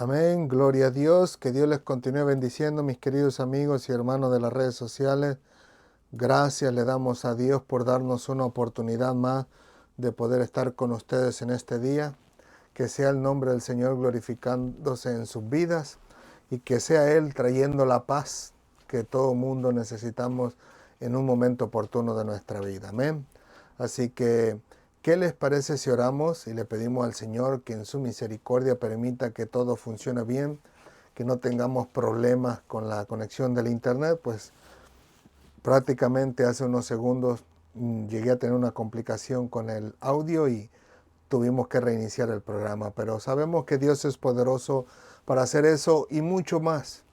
Amén, gloria a Dios, que Dios les continúe bendiciendo, mis queridos amigos y hermanos de las redes sociales. Gracias le damos a Dios por darnos una oportunidad más de poder estar con ustedes en este día. Que sea el nombre del Señor glorificándose en sus vidas y que sea Él trayendo la paz que todo mundo necesitamos en un momento oportuno de nuestra vida. Amén. Así que, ¿qué les parece si oramos y le pedimos al Señor que en su misericordia permita que todo funcione bien, que no tengamos problemas con la conexión del internet? Pues prácticamente hace unos segundos llegué a tener una complicación con el audio y tuvimos que reiniciar el programa, pero sabemos que Dios es poderoso para hacer eso y mucho más,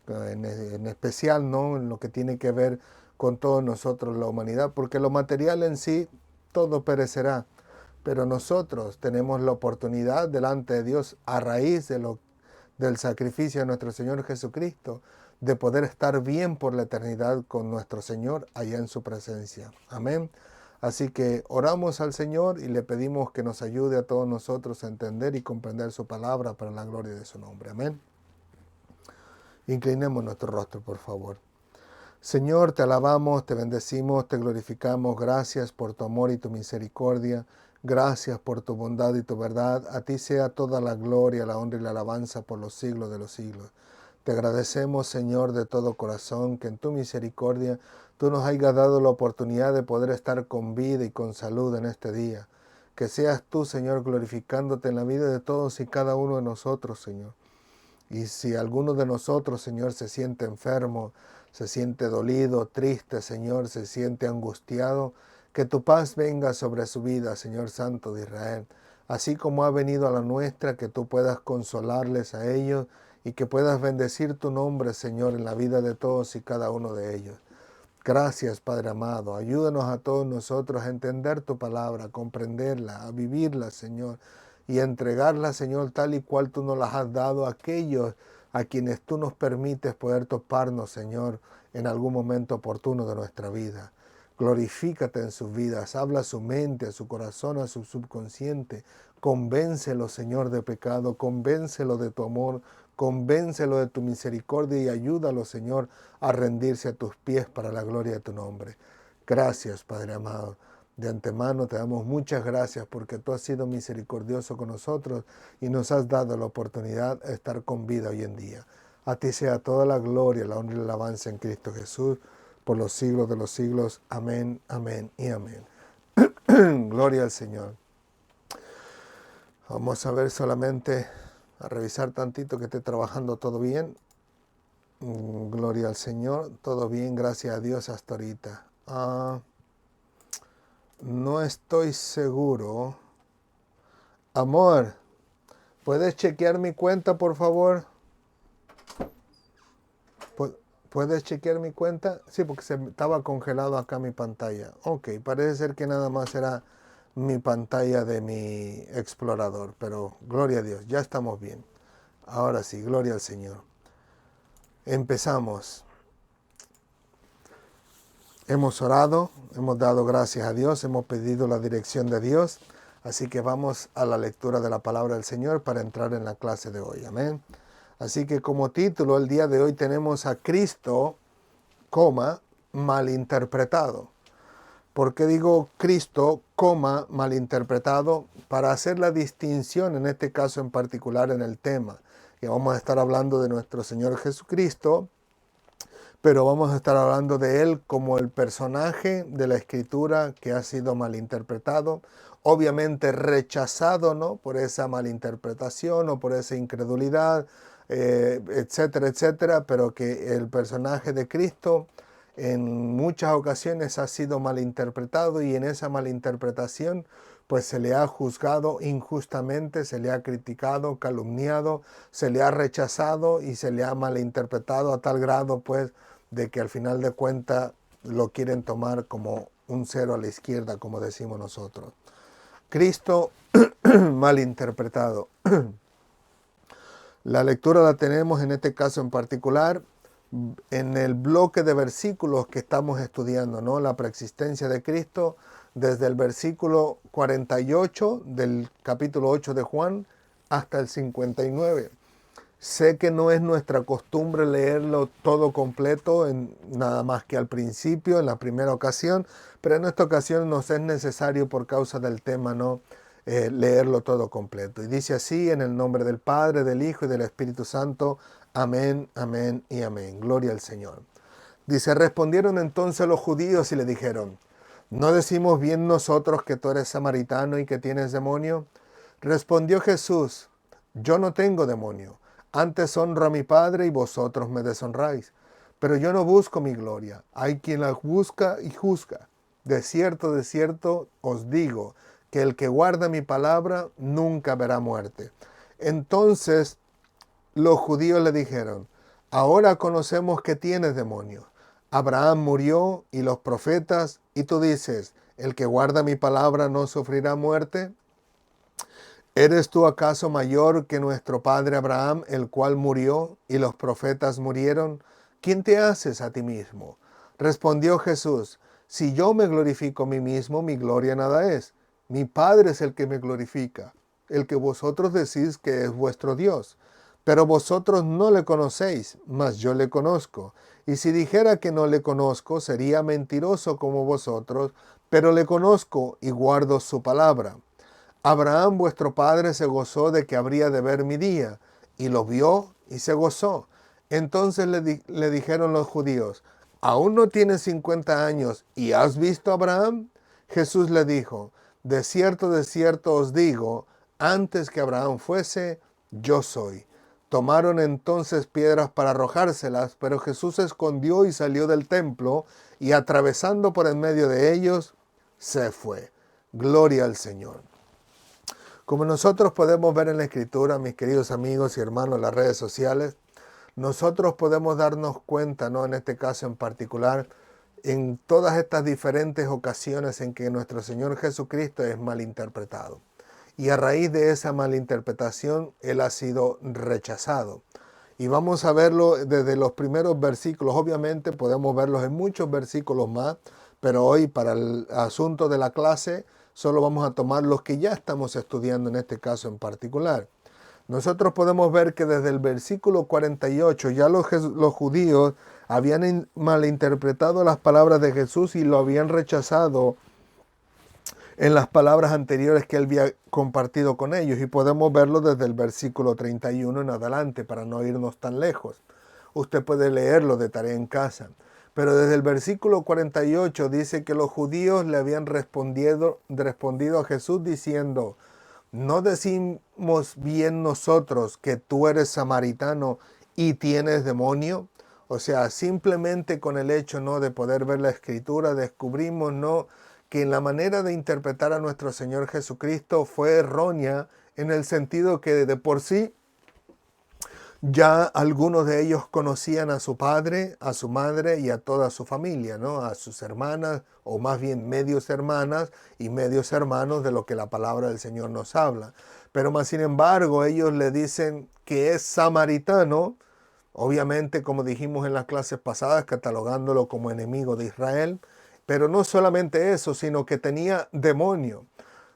en especial, ¿no?, en lo que tiene que ver con todos nosotros, la humanidad, porque lo material en sí, todo perecerá, pero nosotros tenemos la oportunidad delante de Dios, a raíz del sacrificio de nuestro Señor Jesucristo, de poder estar bien por la eternidad con nuestro Señor allá en su presencia. Amén. Así que oramos al Señor y le pedimos que nos ayude a todos nosotros a entender y comprender su palabra para la gloria de su nombre. Amén. Inclinemos nuestro rostro, por favor. Señor, te alabamos, te bendecimos, te glorificamos. Gracias por tu amor y tu misericordia. Gracias por tu bondad y tu verdad. A ti sea toda la gloria, la honra y la alabanza por los siglos de los siglos. Te agradecemos, Señor, de todo corazón, que en tu misericordia tú nos hayas dado la oportunidad de poder estar con vida y con salud en este día. Que seas tú, Señor, glorificándote en la vida de todos y cada uno de nosotros, Señor. Y si alguno de nosotros, Señor, se siente enfermo, se siente dolido, triste, Señor, se siente angustiado, que tu paz venga sobre su vida, Señor Santo de Israel. Así como ha venido a la nuestra, que tú puedas consolarles a ellos y que puedas bendecir tu nombre, Señor, en la vida de todos y cada uno de ellos. Gracias, Padre amado. Ayúdanos a todos nosotros a entender tu palabra, a comprenderla, a vivirla, Señor, y a entregarla, Señor, tal y cual tú nos las has dado a aquellos a quienes tú nos permites poder toparnos, Señor, en algún momento oportuno de nuestra vida. Glorifícate en sus vidas, habla a su mente, a su corazón, a su subconsciente. Convéncelo, Señor, de pecado, convéncelo de tu amor, convéncelo de tu misericordia y ayúdalo, Señor, a rendirse a tus pies para la gloria de tu nombre. Gracias, Padre amado. De antemano te damos muchas gracias porque tú has sido misericordioso con nosotros y nos has dado la oportunidad de estar con vida hoy en día. A ti sea toda la gloria, la honra y la alabanza en Cristo Jesús por los siglos de los siglos. Amén, amén y amén. Gloria al Señor. Vamos a ver solamente, a revisar tantito que esté trabajando todo bien. Gloria al Señor, todo bien, gracias a Dios hasta ahorita. No estoy seguro. Amor, ¿puedes chequear mi cuenta, por favor? ¿Puedes chequear mi cuenta? Sí, porque se estaba congelado acá mi pantalla. Ok, parece ser que nada más era mi pantalla de mi explorador, pero gloria a Dios, ya estamos bien. Ahora sí, gloria al Señor. Empezamos. Hemos orado, hemos dado gracias a Dios, hemos pedido la dirección de Dios, así que vamos a la lectura de la palabra del Señor para entrar en la clase de hoy. Amén. Así que como título el día de hoy tenemos a Cristo, malinterpretado. ¿Por qué digo Cristo, malinterpretado? Para hacer la distinción en este caso en particular en el tema, que vamos a estar hablando de nuestro Señor Jesucristo, pero vamos a estar hablando de Él como el personaje de la Escritura que ha sido malinterpretado, obviamente rechazado, ¿no?, por esa malinterpretación o por esa incredulidad, etcétera, etcétera, pero que el personaje de Cristo en muchas ocasiones ha sido malinterpretado y en esa malinterpretación pues se le ha juzgado injustamente, se le ha criticado, calumniado, se le ha rechazado y se le ha malinterpretado a tal grado pues de que al final de cuentas lo quieren tomar como un cero a la izquierda, como decimos nosotros. Cristo malinterpretado. La lectura la tenemos en este caso en particular en el bloque de versículos que estamos estudiando, ¿no? La preexistencia de Cristo desde el versículo 48 del capítulo 8 de Juan hasta el 59. Sé que no es nuestra costumbre leerlo todo completo, nada más que al principio, en la primera ocasión, pero en esta ocasión nos es necesario por causa del tema, ¿no? Leerlo todo completo. Y dice así, en el nombre del Padre, del Hijo y del Espíritu Santo. Amén, amén y amén. Gloria al Señor. Dice, respondieron entonces los judíos y le dijeron, ¿no decimos bien nosotros que tú eres samaritano y que tienes demonio? Respondió Jesús, yo no tengo demonio. Antes honro a mi Padre y vosotros me deshonráis. Pero yo no busco mi gloria. Hay quien la busca y juzga. De cierto os digo, que el que guarda mi palabra nunca verá muerte. Entonces los judíos le dijeron, ahora conocemos que tienes demonio. Abraham murió y los profetas, y tú dices, el que guarda mi palabra no sufrirá muerte. ¿Eres tú acaso mayor que nuestro padre Abraham, el cual murió y los profetas murieron? ¿Quién te haces a ti mismo? Respondió Jesús, si yo me glorifico a mí mismo, mi gloria nada es. Mi Padre es el que me glorifica, el que vosotros decís que es vuestro Dios. Pero vosotros no le conocéis, mas yo le conozco. Y si dijera que no le conozco, sería mentiroso como vosotros, pero le conozco y guardo su palabra. Abraham vuestro padre se gozó de que habría de ver mi día, y lo vio y se gozó. Entonces le dijeron los judíos, ¿aún no tienes 50 años y has visto a Abraham? Jesús le dijo, de cierto os digo, antes que Abraham fuese, yo soy. Tomaron entonces piedras para arrojárselas, pero Jesús se escondió y salió del templo, y atravesando por en medio de ellos, se fue. Gloria al Señor. Como nosotros podemos ver en la Escritura, mis queridos amigos y hermanos, en las redes sociales, nosotros podemos darnos cuenta, ¿no? En este caso en particular, en todas estas diferentes ocasiones en que nuestro Señor Jesucristo es malinterpretado. Y a raíz de esa malinterpretación, Él ha sido rechazado. Y vamos a verlo desde los primeros versículos. Obviamente podemos verlos en muchos versículos más, pero hoy para el asunto de la clase solo vamos a tomar los que ya estamos estudiando en este caso en particular. Nosotros podemos ver que desde el versículo 48 ya los judíos habían malinterpretado las palabras de Jesús y lo habían rechazado en las palabras anteriores que él había compartido con ellos, y podemos verlo desde el versículo 31 en adelante para no irnos tan lejos. Usted puede leerlo de tarea en casa. Pero desde el versículo 48 dice que los judíos le habían respondido a Jesús diciendo, ¿no decimos bien nosotros que tú eres samaritano y tienes demonio? O sea, simplemente con el hecho, ¿no?, de poder ver la Escritura, descubrimos, ¿no?, que en la manera de interpretar a nuestro Señor Jesucristo fue errónea, en el sentido que de por sí ya algunos de ellos conocían a su padre, a su madre y a toda su familia, ¿no? A sus hermanas, o más bien medios hermanas y medios hermanos, de lo que la palabra del Señor nos habla. Pero más sin embargo, ellos le dicen que es samaritano, obviamente, como dijimos en las clases pasadas, catalogándolo como enemigo de Israel. Pero no solamente eso, sino que tenía demonio.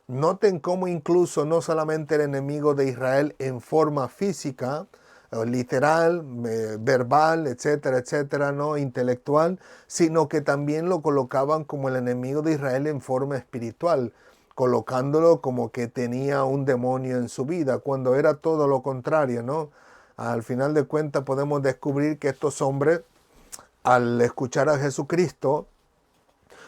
Noten cómo incluso no solamente era enemigo de Israel en forma física, literal, verbal, etcétera, etcétera, no intelectual, sino que también lo colocaban como el enemigo de Israel en forma espiritual, colocándolo como que tenía un demonio en su vida, cuando era todo lo contrario, ¿no? Al final de cuentas podemos descubrir que estos hombres, al escuchar a Jesucristo,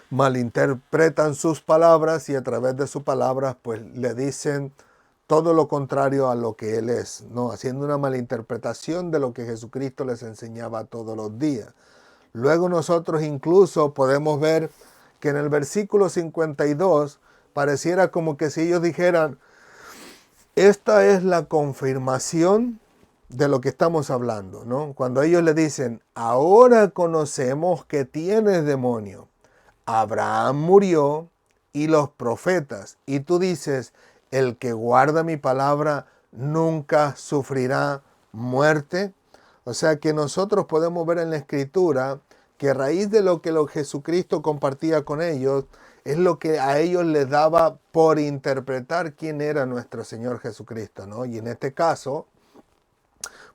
malinterpretan sus palabras, y a través de sus palabras pues le dicen todo lo contrario a lo que Él es, ¿no? Haciendo una malinterpretación de lo que Jesucristo les enseñaba todos los días. Luego nosotros incluso podemos ver que en el versículo 52 pareciera como que si ellos dijeran, esta es la confirmación de lo que estamos hablando, ¿no? Cuando ellos le dicen, ahora conocemos que tienes demonio. Abraham murió y los profetas, y tú dices, el que guarda mi palabra nunca sufrirá muerte. O sea que nosotros podemos ver en la Escritura que a raíz de lo que Jesucristo compartía con ellos, es lo que a ellos les daba por interpretar quién era nuestro Señor Jesucristo, ¿no? Y en este caso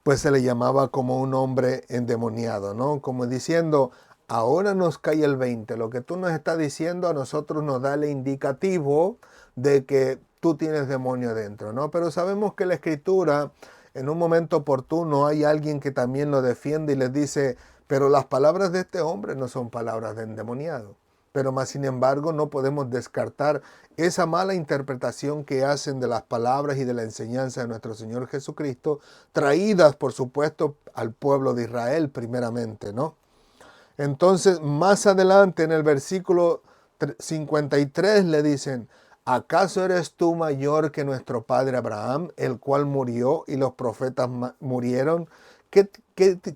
pues se le llamaba como un hombre endemoniado, ¿no? Como diciendo, ahora nos cae el 20, lo que tú nos estás diciendo a nosotros nos da el indicativo de que tú tienes demonio dentro, ¿no? Pero sabemos que la Escritura, en un momento oportuno, hay alguien que también lo defiende y les dice, pero las palabras de este hombre no son palabras de endemoniado. Pero más sin embargo no podemos descartar esa mala interpretación que hacen de las palabras y de la enseñanza de nuestro Señor Jesucristo, traídas por supuesto al pueblo de Israel primeramente, ¿no? Entonces más adelante en el versículo 53 le dicen, ¿acaso eres tú mayor que nuestro padre Abraham, el cual murió y los profetas murieron?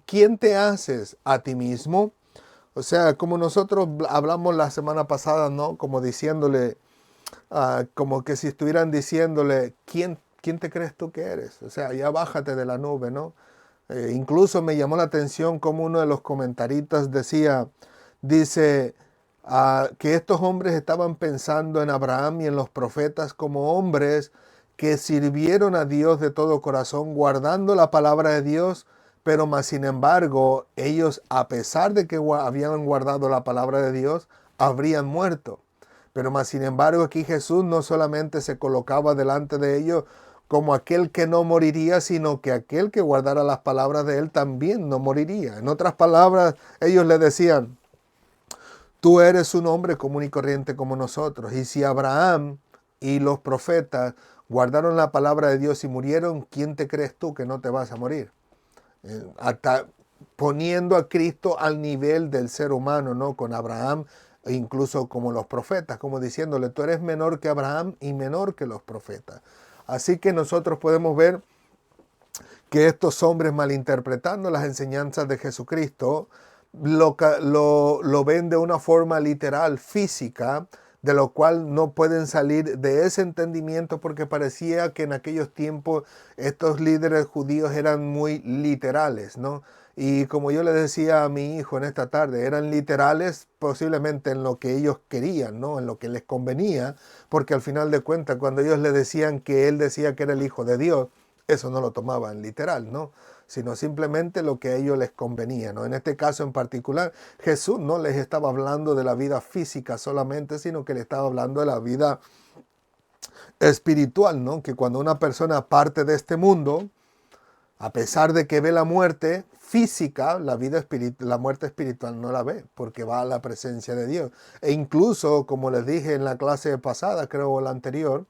¿Quién te haces a ti mismo? O sea, como nosotros hablamos la semana pasada, ¿no? Como diciéndole, como que si estuvieran diciéndole, ¿quién te crees tú que eres? O sea, ya bájate de la nube, ¿no? Incluso me llamó la atención como uno de los comentaristas dice, que estos hombres estaban pensando en Abraham y en los profetas como hombres que sirvieron a Dios de todo corazón, guardando la palabra de Dios, pero más sin embargo, ellos, a pesar de que habían guardado la palabra de Dios, habrían muerto. Pero más sin embargo, aquí Jesús no solamente se colocaba delante de ellos como aquel que no moriría, sino que aquel que guardara las palabras de él también no moriría. En otras palabras, ellos le decían, tú eres un hombre común y corriente como nosotros. Y si Abraham y los profetas guardaron la palabra de Dios y murieron, ¿quién te crees tú que no te vas a morir? Hasta poniendo a Cristo al nivel del ser humano, ¿no? Con Abraham e incluso como los profetas, como diciéndole, tú eres menor que Abraham y menor que los profetas. Así que nosotros podemos ver que estos hombres, malinterpretando las enseñanzas de Jesucristo, lo ven de una forma literal, física, de lo cual no pueden salir de ese entendimiento porque parecía que en aquellos tiempos estos líderes judíos eran muy literales, ¿no? Y como yo le decía a mi hijo en esta tarde, eran literales posiblemente en lo que ellos querían, ¿no? En lo que les convenía, porque al final de cuentas cuando ellos le decían que él decía que era el Hijo de Dios, eso no lo tomaban literal, ¿no? Sino simplemente lo que a ellos les convenía, ¿no? En este caso en particular, Jesús no les estaba hablando de la vida física solamente, sino que le estaba hablando de la vida espiritual, ¿no? Que cuando una persona parte de este mundo, a pesar de que ve la muerte física, la muerte espiritual no la ve, porque va a la presencia de Dios. E incluso, como les dije en la clase pasada, creo la anterior,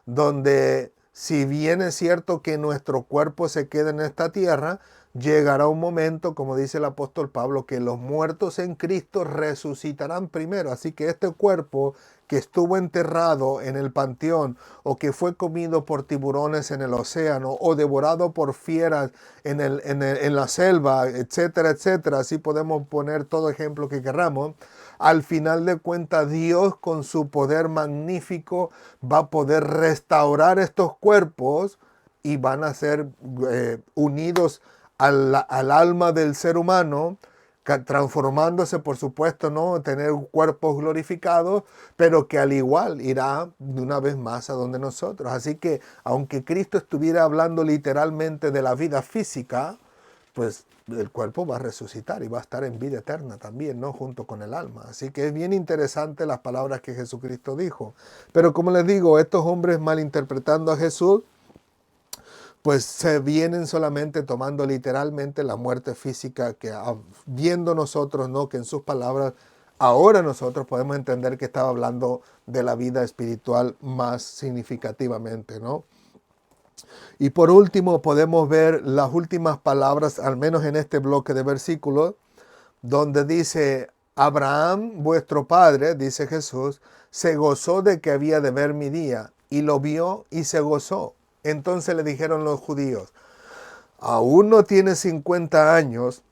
donde si bien es cierto que nuestro cuerpo se queda en esta tierra, llegará un momento, como dice el apóstol Pablo, que los muertos en Cristo resucitarán primero. Así que este cuerpo que estuvo enterrado en el panteón o que fue comido por tiburones en el océano o devorado por fieras en la selva, etcétera, etcétera, así podemos poner todo ejemplo que queramos, al final de cuentas Dios con su poder magnífico va a poder restaurar estos cuerpos y van a ser unidos al alma del ser humano, transformándose, por supuesto, ¿no? Tener cuerpos glorificados, pero que al igual irá de una vez más a donde nosotros. Así que, aunque Cristo estuviera hablando literalmente de la vida física, pues el cuerpo va a resucitar y va a estar en vida eterna también, ¿no? Junto con el alma. Así que es bien interesante las palabras que Jesucristo dijo. Pero como les digo, estos hombres malinterpretando a Jesús, pues se vienen solamente tomando literalmente la muerte física, que viendo nosotros, ¿no? Que en sus palabras, ahora nosotros podemos entender que estaba hablando de la vida espiritual más significativamente, ¿no? Y por último podemos ver las últimas palabras, al menos en este bloque de versículos, donde dice, Abraham, vuestro padre, dice Jesús, se gozó de que había de ver mi día, y lo vio y se gozó. Entonces le dijeron los judíos, ¿aún no tienes 50 años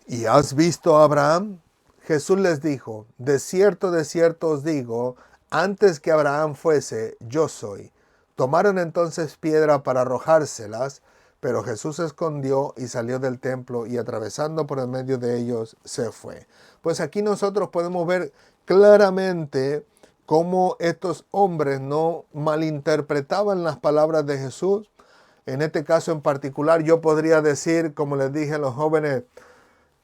y has visto a Abraham? Jesús les dijo, de cierto os digo, antes que Abraham fuese, yo soy. Tomaron entonces piedra para arrojárselas, pero Jesús se escondió y salió del templo y atravesando por el medio de ellos se fue. Pues aquí nosotros podemos ver claramente cómo estos hombres no malinterpretaban las palabras de Jesús, En este caso en particular, yo podría decir, como les dije a los jóvenes,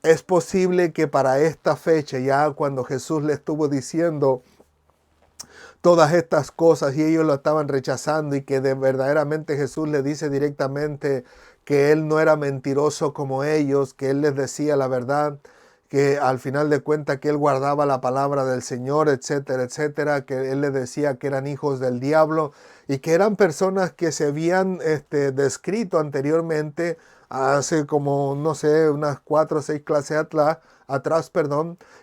es posible que para esta fecha, ya cuando Jesús le estuvo diciendo todas estas cosas y ellos lo estaban rechazando, y que verdaderamente Jesús le dice directamente que él no era mentiroso como ellos, que él les decía la verdad, que al final de cuentas que él guardaba la palabra del Señor, etcétera, etcétera, que él les decía que eran hijos del diablo y que eran personas que se habían descrito anteriormente, hace como, no sé, unas 4 o 6 clases atrás,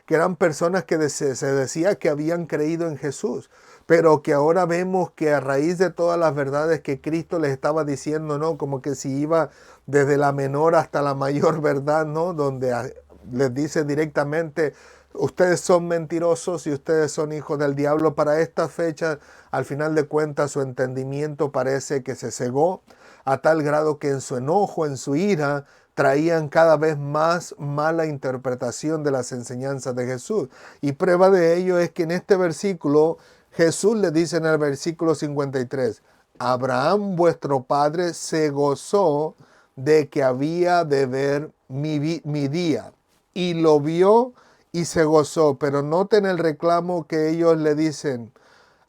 que eran personas que se decía que habían creído en Jesús, pero que ahora vemos que a raíz de todas las verdades que Cristo les estaba diciendo, ¿no? Como que si iba desde la menor hasta la mayor verdad, ¿no? Donde les dice directamente, ustedes son mentirosos y ustedes son hijos del diablo. Para esta fecha, al final de cuentas, su entendimiento parece que se cegó a tal grado que en su enojo, en su ira, traían cada vez más mala interpretación de las enseñanzas de Jesús. Y prueba de ello es que en este versículo, Jesús le dice en el versículo 53, Abraham vuestro padre se gozó de que había de ver mi día, y lo vio y se gozó. Pero noten el reclamo que ellos le dicen,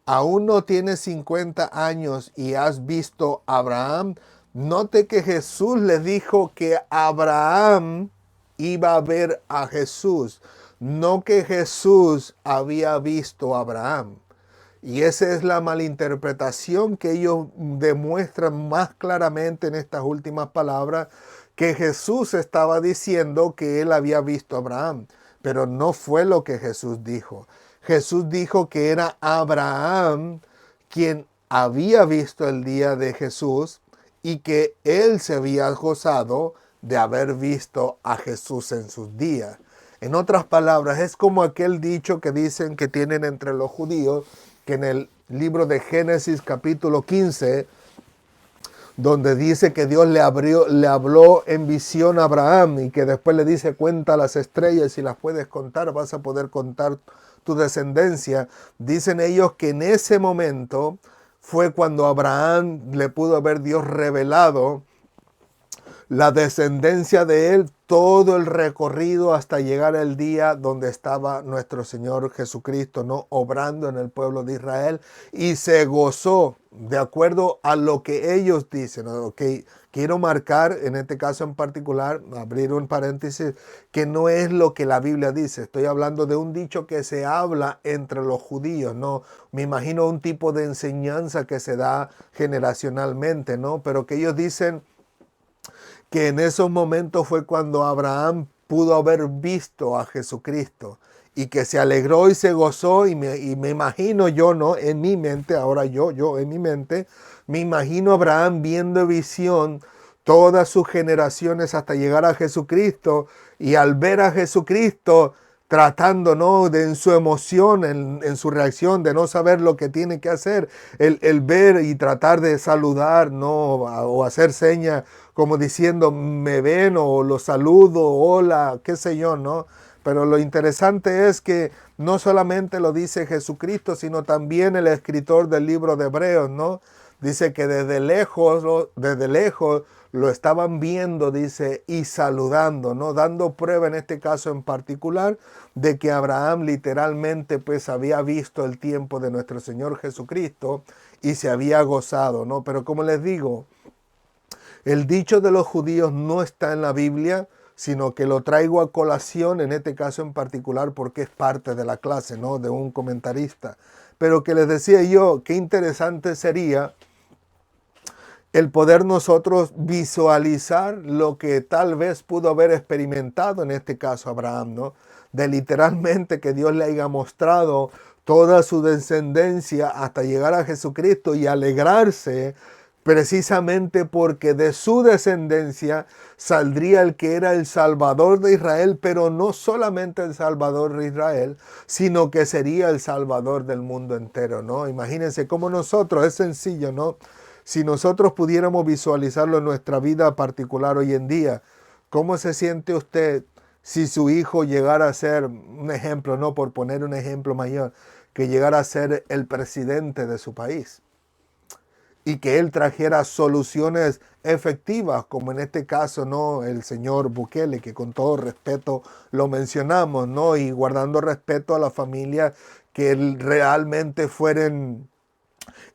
aún no tienes 50 años y has visto a Abraham. Note que Jesús les dijo que Abraham iba a ver a Jesús, no que Jesús había visto a Abraham. Y esa es la malinterpretación que ellos demuestran más claramente en estas últimas palabras, que Jesús estaba diciendo que él había visto a Abraham, pero no fue lo que Jesús dijo. Jesús dijo que era Abraham quien había visto el día de Jesús y que él se había gozado de haber visto a Jesús en sus días. En otras palabras, es como aquel dicho que dicen que tienen entre los judíos, que en el libro de Génesis capítulo 15, donde dice que Dios le habló en visión a Abraham y que después le dice, cuenta las estrellas, si las puedes contar vas a poder contar tu descendencia. Dicen ellos que en ese momento fue cuando Abraham le pudo haber Dios revelado la descendencia de él, todo el recorrido hasta llegar al día donde estaba nuestro Señor Jesucristo, ¿no? Obrando en el pueblo de Israel, y se gozó de acuerdo a lo que ellos dicen. Okay. Quiero marcar, en este caso en particular, abrir un paréntesis, que no es lo que la Biblia dice. Estoy hablando de un dicho que se habla entre los judíos, ¿no? Me imagino un tipo de enseñanza que se da generacionalmente, ¿no? Pero que ellos dicen que en esos momentos fue cuando Abraham pudo haber visto a Jesucristo y que se alegró y se gozó, y me imagino yo, ¿no? En mi mente, ahora yo en mi mente, me imagino a Abraham viendo visión todas sus generaciones hasta llegar a Jesucristo, y al ver a Jesucristo tratando, ¿no? De en su emoción, en su reacción, de no saber lo que tiene que hacer, el ver y tratar de saludar, ¿no? O hacer señas como diciendo, me ven, o los saludo, hola, qué sé yo, ¿no? Pero lo interesante es que no solamente lo dice Jesucristo, sino también el escritor del libro de Hebreos, ¿no? Dice que desde lejos lo estaban viendo, dice, y saludando, ¿no? Dando prueba en este caso en particular de que Abraham literalmente pues había visto el tiempo de nuestro Señor Jesucristo y se había gozado, ¿no? Pero como les digo, el dicho de los judíos no está en la Biblia, sino que lo traigo a colación en este caso en particular porque es parte de la clase, ¿no? De un comentarista. Pero que les decía yo, qué interesante sería el poder nosotros visualizar lo que tal vez pudo haber experimentado en este caso Abraham, ¿no? De literalmente que Dios le haya mostrado toda su descendencia hasta llegar a Jesucristo, y alegrarse precisamente porque de su descendencia saldría el que era el Salvador de Israel, pero no solamente el Salvador de Israel, sino que sería el Salvador del mundo entero, ¿no? Imagínense cómo nosotros, es sencillo, ¿no? Si nosotros pudiéramos visualizarlo en nuestra vida particular hoy en día, ¿cómo se siente usted si su hijo llegara a ser, un ejemplo, no por poner un ejemplo mayor, que llegara a ser el presidente de su país? y que él trajera soluciones efectivas, como en este caso, ¿no? El señor Bukele, que con todo respeto lo mencionamos, ¿no? Y guardando respeto a la familia que realmente fueran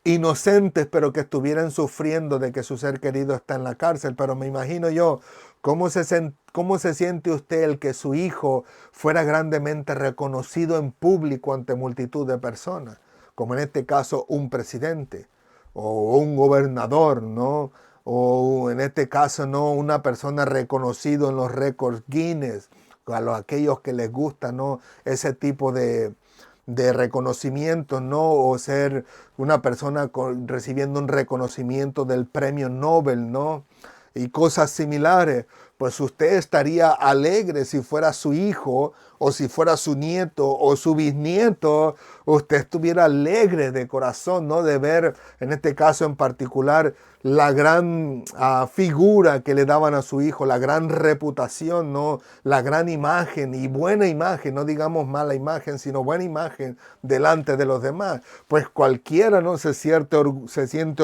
inocentes, pero que estuvieran sufriendo de que su ser querido está en la cárcel. Pero me imagino yo, cómo se siente usted el que su hijo fuera grandemente reconocido en público ante multitud de personas, como en este caso un presidente o un gobernador, ¿no? O en este caso, ¿no? Una persona reconocida en los récords Guinness, aquellos que les gusta, ¿no? Ese tipo de reconocimiento, ¿no? O ser una persona recibiendo un reconocimiento del premio Nobel, ¿no? Y cosas similares. Pues usted estaría alegre si fuera su hijo o si fuera su nieto o su bisnieto, usted estuviera alegre de corazón, ¿no? De ver, en este caso en particular, la gran figura que le daban a su hijo, la gran reputación, ¿no? La gran imagen y buena imagen, no digamos mala imagen, sino buena imagen delante de los demás. Pues cualquiera, ¿no? se siente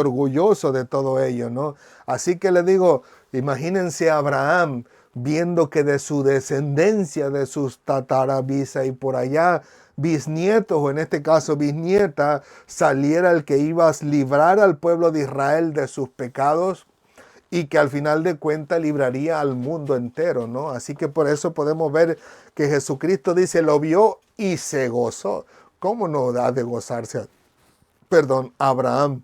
orgulloso de todo ello, ¿no? Así que le digo, imagínense a Abraham viendo que de su descendencia, de sus tatarabisa y por allá, bisnietos o en este caso bisnieta, saliera el que iba a librar al pueblo de Israel de sus pecados y que al final de cuentas libraría al mundo entero, ¿no? Así que por eso podemos ver que Jesucristo dice, lo vio y se gozó. ¿Cómo no ha de gozarse, Abraham,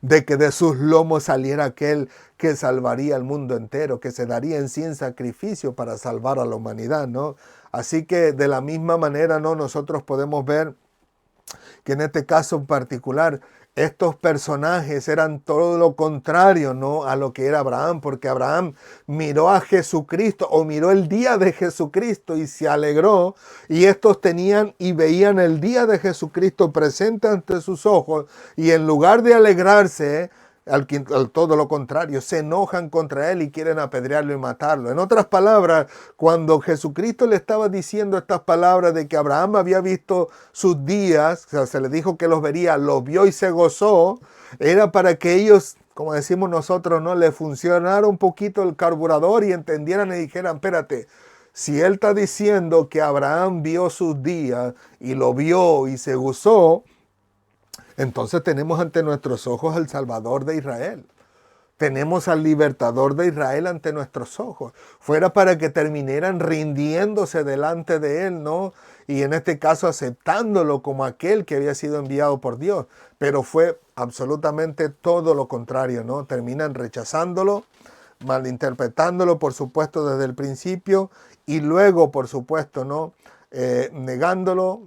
de que de sus lomos saliera aquel que salvaría al mundo entero, que se daría en sí en sacrificio para salvar a la humanidad, ¿no? Así que de la misma manera, ¿no? Nosotros podemos ver que en este caso en particular, estos personajes eran todo lo contrario, ¿no? A lo que era Abraham, porque Abraham miró a Jesucristo o miró el día de Jesucristo y se alegró, y estos tenían y veían el día de Jesucristo presente ante sus ojos, y en lugar de alegrarse, al todo lo contrario, se enojan contra él y quieren apedrearlo y matarlo. En otras palabras, cuando Jesucristo le estaba diciendo estas palabras de que Abraham había visto sus días, o sea, se le dijo que los vería, los vio y se gozó, era para que ellos, como decimos nosotros, no le funcionara un poquito el carburador y entendieran y dijeran, espérate, si él está diciendo que Abraham vio sus días y lo vio y se gozó, entonces tenemos ante nuestros ojos al Salvador de Israel. Tenemos al libertador de Israel ante nuestros ojos. Fuera para que terminaran rindiéndose delante de él, ¿no? Y en este caso aceptándolo como aquel que había sido enviado por Dios. Pero fue absolutamente todo lo contrario, ¿no? Terminan rechazándolo, malinterpretándolo, por supuesto, desde el principio. Y luego, por supuesto, ¿no? Negándolo,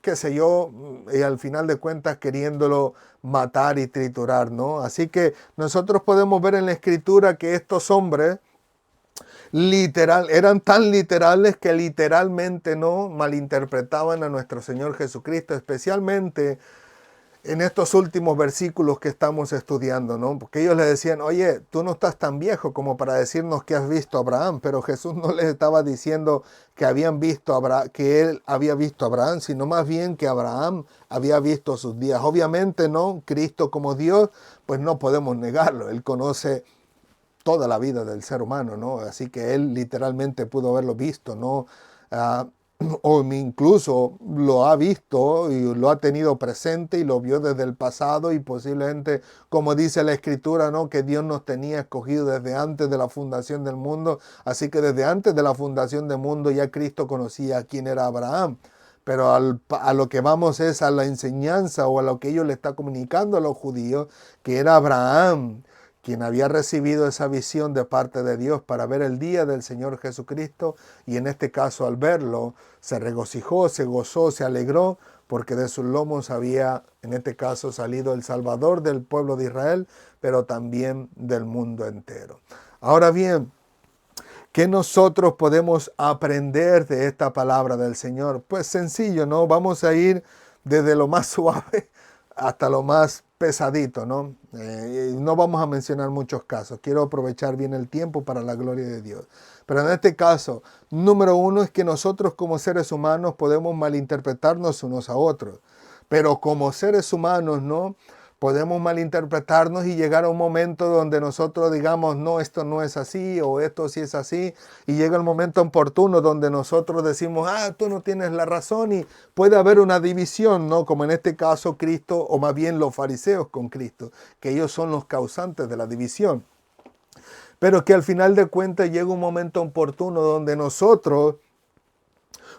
qué sé yo, y al final de cuentas queriéndolo matar y triturar, ¿no? Así que nosotros podemos ver en la escritura que estos hombres eran tan literales que literalmente no malinterpretaban a nuestro Señor Jesucristo, especialmente en estos últimos versículos que estamos estudiando, ¿no? Porque ellos le decían, oye, tú no estás tan viejo como para decirnos que has visto a Abraham, pero Jesús no les estaba diciendo que que él había visto a Abraham, sino más bien que Abraham había visto sus días. Obviamente, ¿no? Cristo como Dios, pues no podemos negarlo, él conoce toda la vida del ser humano, ¿no? Así que él literalmente pudo haberlo visto, ¿no? O incluso lo ha visto y lo ha tenido presente y lo vio desde el pasado y posiblemente, como dice la Escritura, ¿no? Que Dios nos tenía escogido desde antes de la fundación del mundo. Así que desde antes de la fundación del mundo ya Cristo conocía quién era Abraham. Pero a lo que vamos es a la enseñanza o a lo que ellos le está comunicando a los judíos, que era Abraham quien había recibido esa visión de parte de Dios para ver el día del Señor Jesucristo, y en este caso al verlo se regocijó, se gozó, se alegró, porque de sus lomos había en este caso salido el Salvador del pueblo de Israel, pero también del mundo entero. Ahora bien, ¿qué nosotros podemos aprender de esta palabra del Señor? Pues sencillo, ¿no? Vamos a ir desde lo más suave hasta lo más pesadito, ¿no? No vamos a mencionar muchos casos. Quiero aprovechar bien el tiempo para la gloria de Dios. Pero en este caso, número uno es que nosotros como seres humanos podemos malinterpretarnos unos a otros. Pero como seres humanos, ¿no? Podemos malinterpretarnos y llegar a un momento donde nosotros digamos, no, esto no es así o esto sí es así. Y llega el momento oportuno donde nosotros decimos, tú no tienes la razón y puede haber una división, ¿no? Como en este caso Cristo, o más bien los fariseos con Cristo, que ellos son los causantes de la división. Pero que al final de cuentas llega un momento oportuno donde nosotros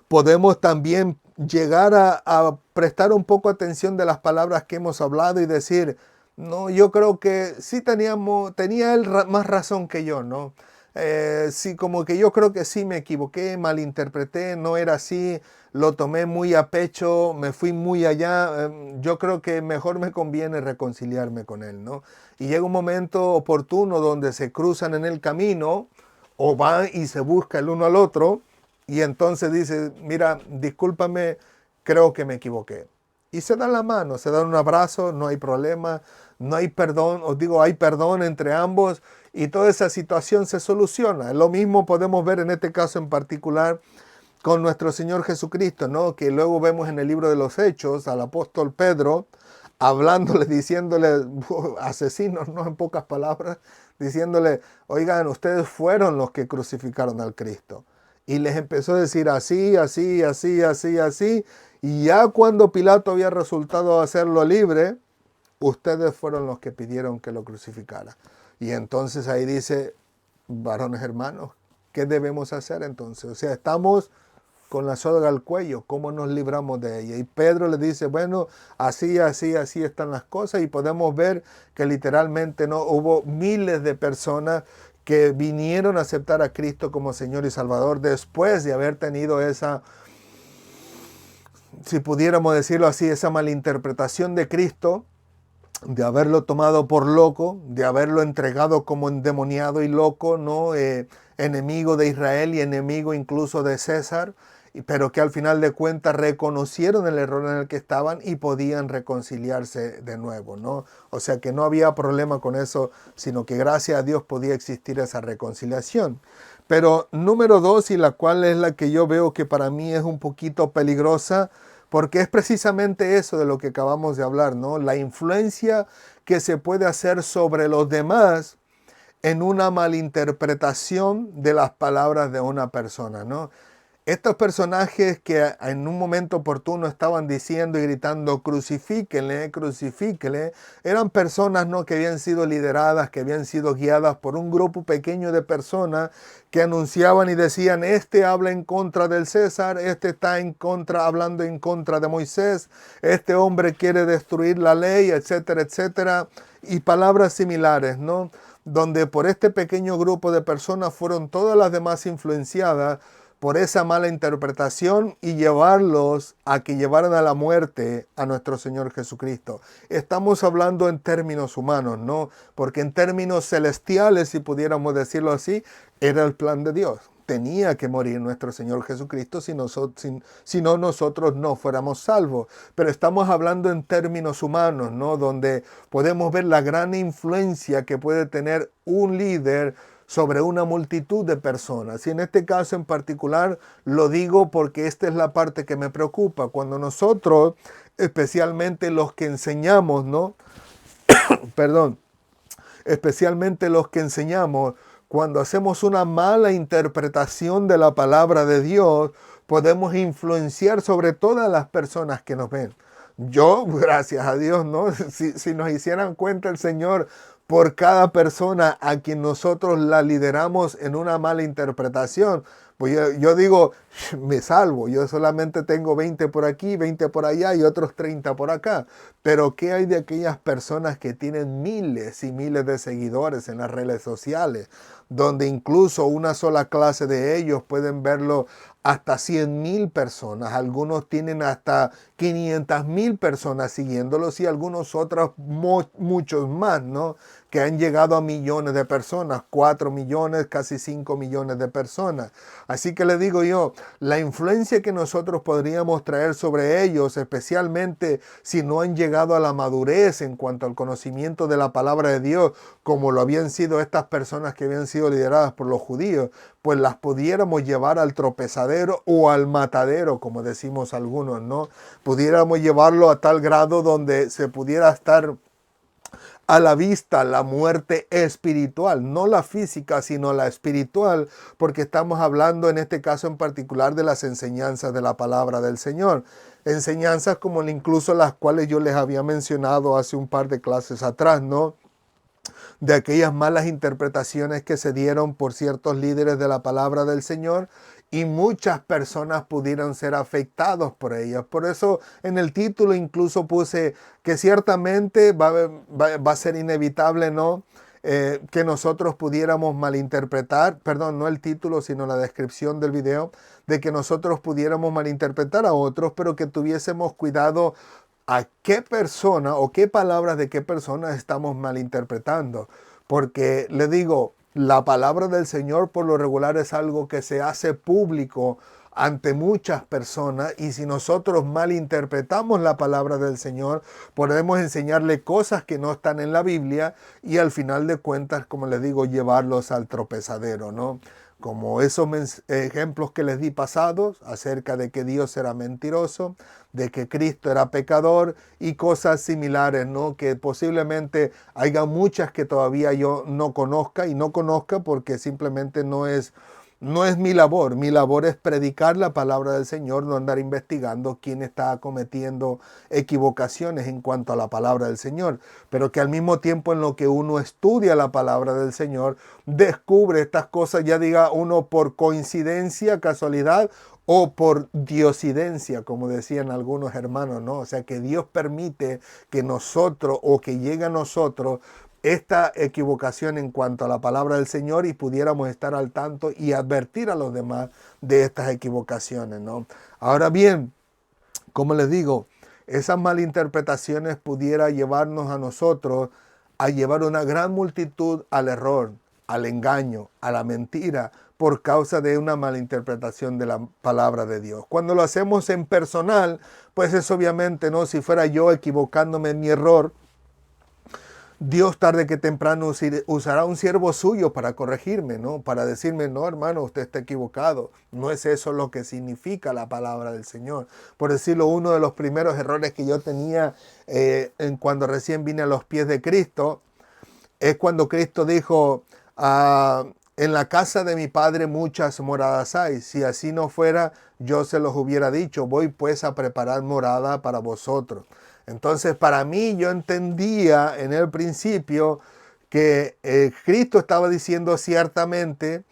podemos también llegar a prestar un poco atención de las palabras que hemos hablado y decir, no, yo creo que sí tenía él más razón que yo, ¿no? Sí, como que yo creo que sí me equivoqué, malinterpreté, no era así, lo tomé muy a pecho, me fui muy allá, yo creo que mejor me conviene reconciliarme con él, ¿no? Y llega un momento oportuno donde se cruzan en el camino o van y se busca el uno al otro. Y entonces dice, mira, discúlpame, creo que me equivoqué. Y se dan la mano, se dan un abrazo, no hay problema, no hay perdón, os digo, hay perdón entre ambos y toda esa situación se soluciona. Lo mismo podemos ver en este caso en particular con nuestro Señor Jesucristo, ¿no? Que luego vemos en el libro de los Hechos al apóstol Pedro, hablándole, diciéndole, asesinos, ¿no? En pocas palabras, diciéndole, oigan, ustedes fueron los que crucificaron al Cristo. Y les empezó a decir así, así, así, así, así. Y ya cuando Pilato había resultado hacerlo libre, ustedes fueron los que pidieron que lo crucificara. Y entonces ahí dice, varones hermanos, ¿qué debemos hacer entonces? O sea, estamos con la soga al cuello, ¿cómo nos libramos de ella? Y Pedro le dice, bueno, así, así, así están las cosas. Y podemos ver que literalmente no hubo miles de personas que vinieron a aceptar a Cristo como Señor y Salvador después de haber tenido esa, si pudiéramos decirlo así, esa malinterpretación de Cristo, de haberlo tomado por loco, de haberlo entregado como endemoniado y loco, ¿no? Enemigo de Israel y enemigo incluso de César, pero que al final de cuentas reconocieron el error en el que estaban y podían reconciliarse de nuevo, ¿no? O sea que no había problema con eso, sino que gracias a Dios podía existir esa reconciliación. Pero número 2, y la cual es la que yo veo que para mí es un poquito peligrosa, porque es precisamente eso de lo que acabamos de hablar, ¿no? La influencia que se puede hacer sobre los demás en una malinterpretación de las palabras de una persona, ¿no? Estos personajes que en un momento oportuno estaban diciendo y gritando crucifíquenle, crucifíquenle, eran personas, ¿no?, que habían sido lideradas, que habían sido guiadas por un grupo pequeño de personas que anunciaban y decían, este habla en contra del César, este está hablando en contra de Moisés, este hombre quiere destruir la ley, etcétera, etcétera, y palabras similares, ¿no? Donde por este pequeño grupo de personas fueron todas las demás influenciadas por esa mala interpretación y llevarlos a que llevaran a la muerte a nuestro Señor Jesucristo. Estamos hablando en términos humanos, ¿no? Porque en términos celestiales, si pudiéramos decirlo así, era el plan de Dios. Tenía que morir nuestro Señor Jesucristo si no nosotros no fuéramos salvos. Pero estamos hablando en términos humanos, ¿no? Donde podemos ver la gran influencia que puede tener un líder sobre una multitud de personas. Y en este caso en particular lo digo porque esta es la parte que me preocupa. Cuando nosotros, especialmente los que enseñamos, ¿no? Perdón, especialmente los que enseñamos, cuando hacemos una mala interpretación de la palabra de Dios, podemos influenciar sobre todas las personas que nos ven. Yo, gracias a Dios, ¿no? Si nos hicieran cuenta el Señor por cada persona a quien nosotros la lideramos en una mala interpretación, pues yo digo, me salvo, yo solamente tengo 20 por aquí, 20 por allá y otros 30 por acá. Pero ¿qué hay de aquellas personas que tienen miles y miles de seguidores en las redes sociales, donde incluso una sola clase de ellos pueden verlo hasta 100,000 personas, algunos tienen hasta 500,000 personas siguiéndolos y algunos otros muchos más, ¿no? Que han llegado a millones de personas, 4 millones, casi 5 millones de personas. Así que le digo yo, la influencia que nosotros podríamos traer sobre ellos, especialmente si no han llegado a la madurez en cuanto al conocimiento de la palabra de Dios, como lo habían sido estas personas que habían sido lideradas por los judíos, pues las pudiéramos llevar al tropezadero o al matadero, como decimos algunos, ¿no? Pudiéramos llevarlo a tal grado donde se pudiera estar a la vista la muerte espiritual, no la física, sino la espiritual, porque estamos hablando en este caso en particular de las enseñanzas de la palabra del Señor. Enseñanzas como incluso las cuales yo les había mencionado hace un par de clases atrás, ¿no? De aquellas malas interpretaciones que se dieron por ciertos líderes de la palabra del Señor, y muchas personas pudieron ser afectados por ellas. Por eso en el título incluso puse que ciertamente va a ser inevitable, ¿no? Que nosotros pudiéramos malinterpretar, perdón, no el título, sino la descripción del video, de que nosotros pudiéramos malinterpretar a otros, pero que tuviésemos cuidado a qué persona o qué palabras de qué persona estamos malinterpretando. Porque le digo, la palabra del Señor por lo regular es algo que se hace público ante muchas personas, y si nosotros malinterpretamos la palabra del Señor, podemos enseñarle cosas que no están en la Biblia y al final de cuentas, como les digo, llevarlos al tropezadero, ¿no? Como esos ejemplos que les di pasados acerca de que Dios era mentiroso, de que Cristo era pecador y cosas similares, ¿no? Que posiblemente haya muchas que todavía yo no conozca, y no conozca porque simplemente no es mi labor. Mi labor es predicar la palabra del Señor, no andar investigando quién está cometiendo equivocaciones en cuanto a la palabra del Señor. Pero que al mismo tiempo en lo que uno estudia la palabra del Señor, descubre estas cosas, ya diga uno por coincidencia, casualidad, o por diosidencia, como decían algunos hermanos, ¿no? O sea, que Dios permite que nosotros, o que llegue a nosotros, esta equivocación en cuanto a la palabra del Señor, y pudiéramos estar al tanto y advertir a los demás de estas equivocaciones, ¿no? Ahora bien, como les digo, esas malinterpretaciones pudiera llevarnos a nosotros a llevar una gran multitud al error, al engaño, a la mentira, por causa de una malinterpretación de la palabra de Dios. Cuando lo hacemos en personal, pues es obviamente, ¿no? Si fuera yo equivocándome en mi error, Dios tarde que temprano usará un siervo suyo para corregirme, ¿no? Para decirme, no, hermano, usted está equivocado. No es eso lo que significa la palabra del Señor. Por decirlo, uno de los primeros errores que yo tenía cuando recién vine a los pies de Cristo, es cuando Cristo dijo, en la casa de mi Padre muchas moradas hay. Si así no fuera, yo se los hubiera dicho. Voy pues a preparar morada para vosotros. Entonces, para mí, yo entendía en el principio que Cristo estaba diciendo ciertamente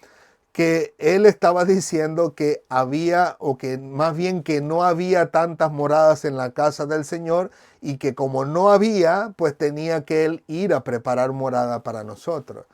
que Él estaba diciendo que había, o que más bien que no había tantas moradas en la casa del Señor, y que como no había, pues tenía que Él ir a preparar morada para nosotros.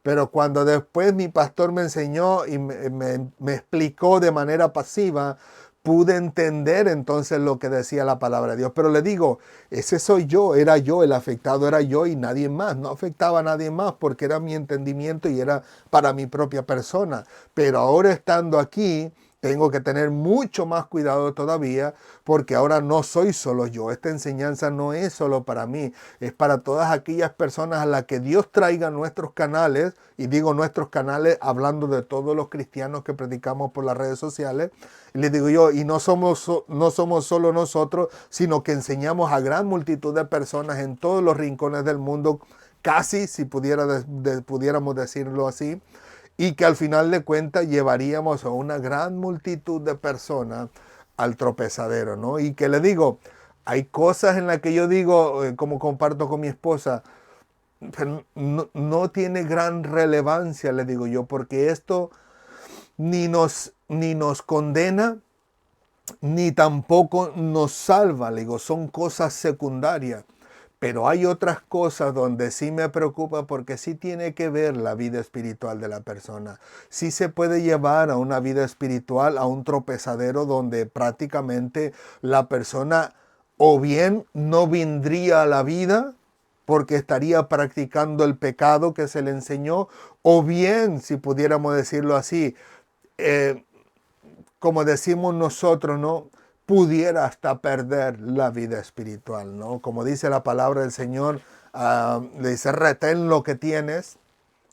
Pero cuando después mi pastor me enseñó y me explicó de manera pasiva, pude entender entonces lo que decía la palabra de Dios. Pero le digo, ese soy yo, era yo, el afectado era yo y nadie más. No afectaba a nadie más porque era mi entendimiento y era para mi propia persona. Pero ahora estando aquí, tengo que tener mucho más cuidado todavía, porque ahora no soy solo yo. Esta enseñanza no es solo para mí, es para todas aquellas personas a las que Dios traiga a nuestros canales, y digo nuestros canales hablando de todos los cristianos que predicamos por las redes sociales. Y les digo yo, y no somos solo nosotros, sino que enseñamos a gran multitud de personas en todos los rincones del mundo, casi, si pudiéramos decirlo así, y que al final de cuentas llevaríamos a una gran multitud de personas al tropezadero, ¿no? Y que le digo, hay cosas en las que yo digo, como comparto con mi esposa, pero no tiene gran relevancia, le digo yo, porque esto ni nos condena, ni tampoco nos salva, le digo, son cosas secundarias. Pero hay otras cosas donde sí me preocupa, porque sí tiene que ver la vida espiritual de la persona. Sí se puede llevar a una vida espiritual, a un tropezadero donde prácticamente la persona o bien no vendría a la vida porque estaría practicando el pecado que se le enseñó, o bien, si pudiéramos decirlo así, como decimos nosotros, ¿no? Pudiera hasta perder la vida espiritual, ¿no? Como dice la palabra del Señor, le dice, retén lo que tienes.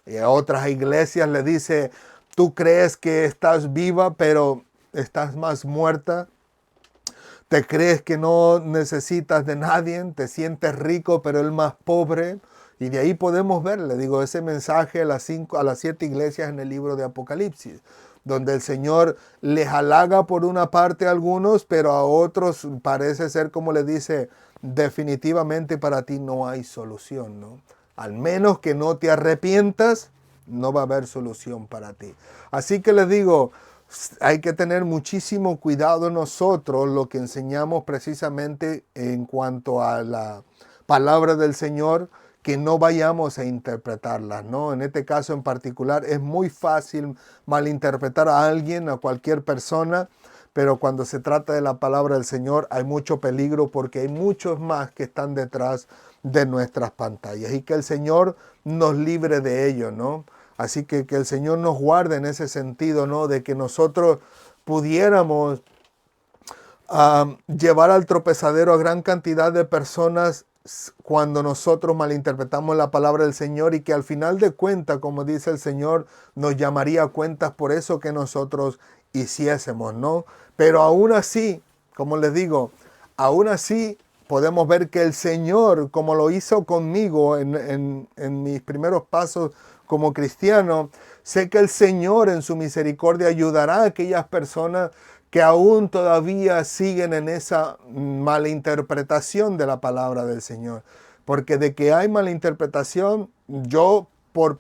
Y a otras iglesias le dice, tú crees que estás viva, pero estás más muerta. Te crees que no necesitas de nadie, te sientes rico, pero el más pobre. Y de ahí podemos ver, le digo, ese mensaje a las 7 iglesias en el libro de Apocalipsis, donde el Señor les halaga por una parte a algunos, pero a otros parece ser como le dice, definitivamente para ti no hay solución, ¿no? Al menos que no te arrepientas, no va a haber solución para ti. Así que les digo, hay que tener muchísimo cuidado nosotros lo que enseñamos precisamente en cuanto a la palabra del Señor, que no vayamos a interpretarlas, ¿no? En este caso en particular es muy fácil malinterpretar a alguien, a cualquier persona, pero cuando se trata de la palabra del Señor hay mucho peligro porque hay muchos más que están detrás de nuestras pantallas y que el Señor nos libre de ello, ¿no? Así que el Señor nos guarde en ese sentido, ¿no? De que nosotros pudiéramos llevar al tropezadero a gran cantidad de personas cuando nosotros malinterpretamos la palabra del Señor y que al final de cuentas, como dice el Señor, nos llamaría a cuentas por eso que nosotros hiciésemos, ¿no? Pero aún así, como les digo, aún así podemos ver que el Señor, como lo hizo conmigo en mis primeros pasos como cristiano, sé que el Señor en su misericordia ayudará a aquellas personas que aún todavía siguen en esa malinterpretación de la palabra del Señor. Porque de que hay malinterpretación, yo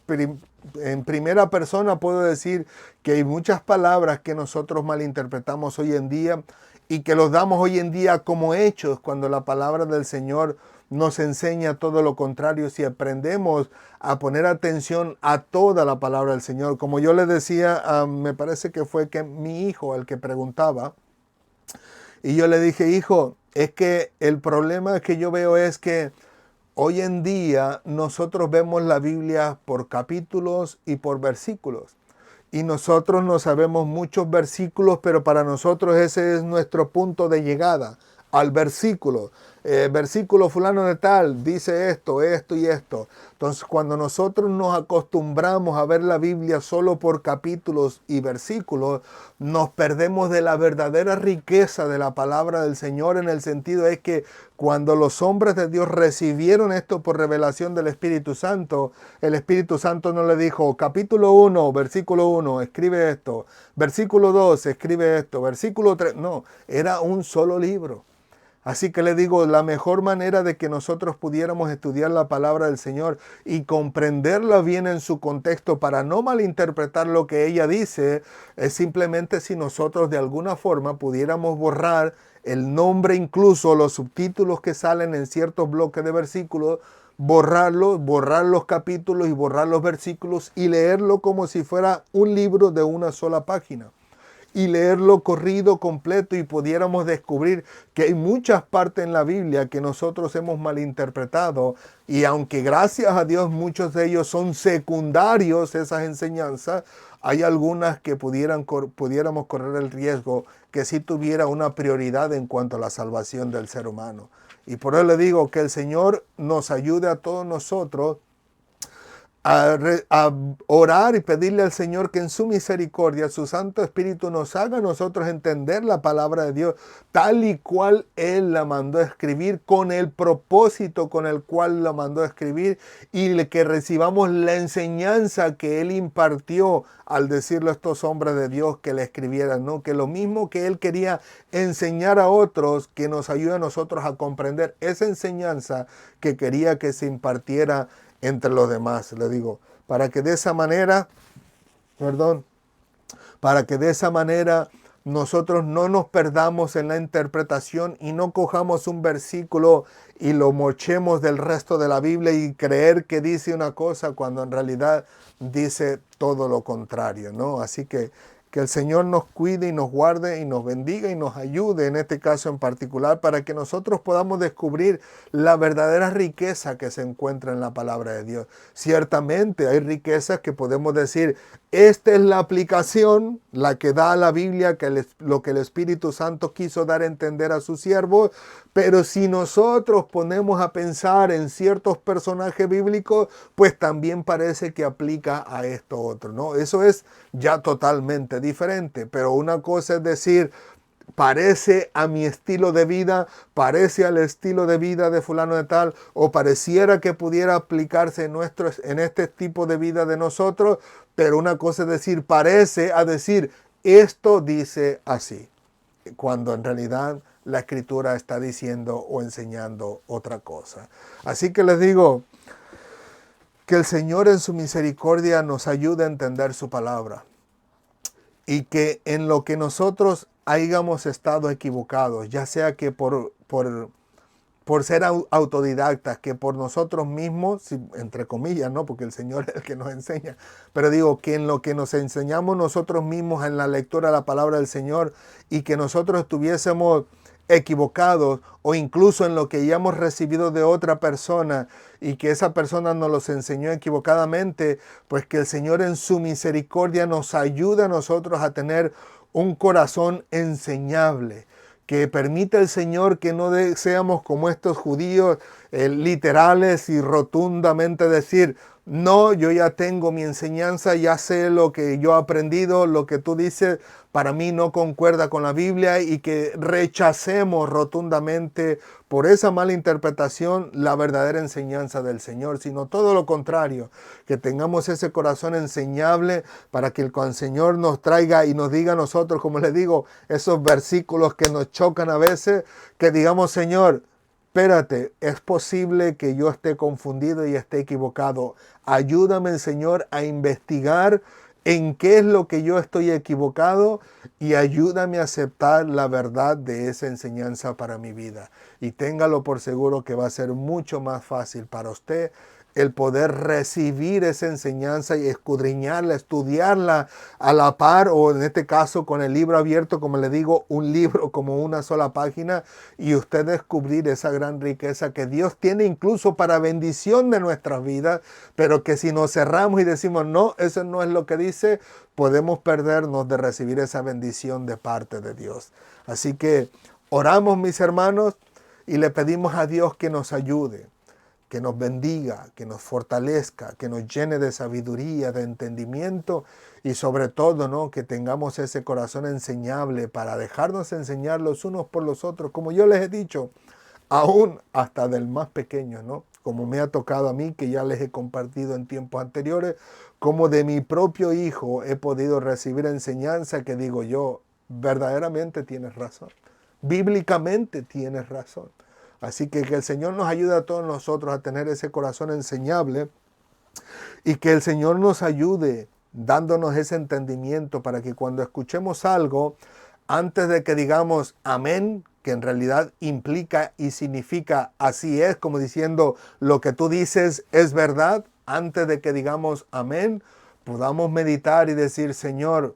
en primera persona puedo decir que hay muchas palabras que nosotros malinterpretamos hoy en día y que los damos hoy en día como hechos cuando la palabra del Señor nos enseña todo lo contrario si aprendemos a poner atención a toda la palabra del Señor. Como yo le decía, me parece que fue que mi hijo el que preguntaba, y yo le dije, hijo, es que el problema que yo veo es que hoy en día nosotros vemos la Biblia por capítulos y por versículos. Y nosotros no sabemos muchos versículos, pero para nosotros ese es nuestro punto de llegada al versículo. Versículo fulano de tal, dice esto, esto y esto. Entonces, cuando nosotros nos acostumbramos a ver la Biblia solo por capítulos y versículos, nos perdemos de la verdadera riqueza de la palabra del Señor, en el sentido es que cuando los hombres de Dios recibieron esto por revelación del Espíritu Santo, el Espíritu Santo no le dijo, capítulo 1, versículo 1, escribe esto, versículo 2, escribe esto, versículo 3, no, era un solo libro. Así que le digo, la mejor manera de que nosotros pudiéramos estudiar la palabra del Señor y comprenderla bien en su contexto para no malinterpretar lo que ella dice, es simplemente si nosotros de alguna forma pudiéramos borrar el nombre, incluso los subtítulos que salen en ciertos bloques de versículos, borrarlos, borrar los capítulos y borrar los versículos y leerlo como si fuera un libro de una sola página. Y leerlo corrido, completo, y pudiéramos descubrir que hay muchas partes en la Biblia que nosotros hemos malinterpretado, y aunque gracias a Dios muchos de ellos son secundarios, esas enseñanzas, hay algunas que pudiéramos correr el riesgo que sí tuviera una prioridad en cuanto a la salvación del ser humano. Y por eso le digo que el Señor nos ayude a todos nosotros a orar y pedirle al Señor que en su misericordia, su Santo Espíritu nos haga a nosotros entender la palabra de Dios tal y cual Él la mandó a escribir, con el propósito con el cual la mandó a escribir, y que recibamos la enseñanza que Él impartió al decirle a estos hombres de Dios que le escribieran, ¿no? Que lo mismo que Él quería enseñar a otros, que nos ayude a nosotros a comprender esa enseñanza que quería que se impartiera entre los demás, le digo, para que de esa manera, para que de esa manera nosotros no nos perdamos en la interpretación y no cojamos un versículo y lo mochemos del resto de la Biblia y creer que dice una cosa cuando en realidad dice todo lo contrario, ¿no? Así que el Señor nos cuide y nos guarde y nos bendiga y nos ayude en este caso en particular para que nosotros podamos descubrir la verdadera riqueza que se encuentra en la palabra de Dios. Ciertamente hay riquezas que podemos decir, esta es la aplicación, la que da a la Biblia, lo que el Espíritu Santo quiso dar a entender a su siervo, pero si nosotros ponemos a pensar en ciertos personajes bíblicos, pues también parece que aplica a esto otro, ¿no? Eso es ya totalmente diferente, pero una cosa es decir, parece a mi estilo de vida, parece al estilo de vida de fulano de tal, o pareciera que pudiera aplicarse en este tipo de vida de nosotros, pero una cosa es decir parece a decir esto dice así, cuando en realidad la Escritura está diciendo o enseñando otra cosa. Así que les digo que el Señor en su misericordia nos ayude a entender su palabra. Y que en lo que nosotros hayamos estado equivocados, ya sea que por ser autodidactas, que por nosotros mismos, entre comillas, ¿no? Porque el Señor es el que nos enseña, pero digo que en lo que nos enseñamos nosotros mismos en la lectura de la palabra del Señor y que nosotros estuviésemos equivocados o incluso en lo que ya hemos recibido de otra persona y que esa persona nos los enseñó equivocadamente, pues que el Señor en su misericordia nos ayude a nosotros a tener un corazón enseñable, que permita el Señor que no seamos como estos judíos literales y rotundamente decir, no, yo ya tengo mi enseñanza, ya sé lo que yo he aprendido, lo que tú dices para mí no concuerda con la Biblia, y que rechacemos rotundamente por esa mala interpretación la verdadera enseñanza del Señor, sino todo lo contrario, que tengamos ese corazón enseñable para que el Señor nos traiga y nos diga a nosotros, como les digo, esos versículos que nos chocan a veces, que digamos, Señor, espérate, es posible que yo esté confundido y esté equivocado. Ayúdame, Señor, a investigar en qué es lo que yo estoy equivocado y ayúdame a aceptar la verdad de esa enseñanza para mi vida. Y téngalo por seguro que va a ser mucho más fácil para usted el poder recibir esa enseñanza y escudriñarla, estudiarla a la par, o en este caso con el libro abierto, como le digo, un libro como una sola página, y usted descubrir esa gran riqueza que Dios tiene incluso para bendición de nuestras vidas, pero que si nos cerramos y decimos, no, eso no es lo que dice, podemos perdernos de recibir esa bendición de parte de Dios. Así que oramos, mis hermanos, y le pedimos a Dios que nos ayude, que nos bendiga, que nos fortalezca, que nos llene de sabiduría, de entendimiento y sobre todo, ¿no?, que tengamos ese corazón enseñable para dejarnos enseñar los unos por los otros, como yo les he dicho, aún hasta del más pequeño, ¿no? Como me ha tocado a mí, que ya les he compartido en tiempos anteriores, como de mi propio hijo he podido recibir enseñanza que digo yo, verdaderamente tienes razón, bíblicamente tienes razón. Así que el Señor nos ayude a todos nosotros a tener ese corazón enseñable y que el Señor nos ayude dándonos ese entendimiento para que cuando escuchemos algo, antes de que digamos amén, que en realidad implica y significa así es, como diciendo lo que tú dices es verdad, antes de que digamos amén, podamos meditar y decir, Señor,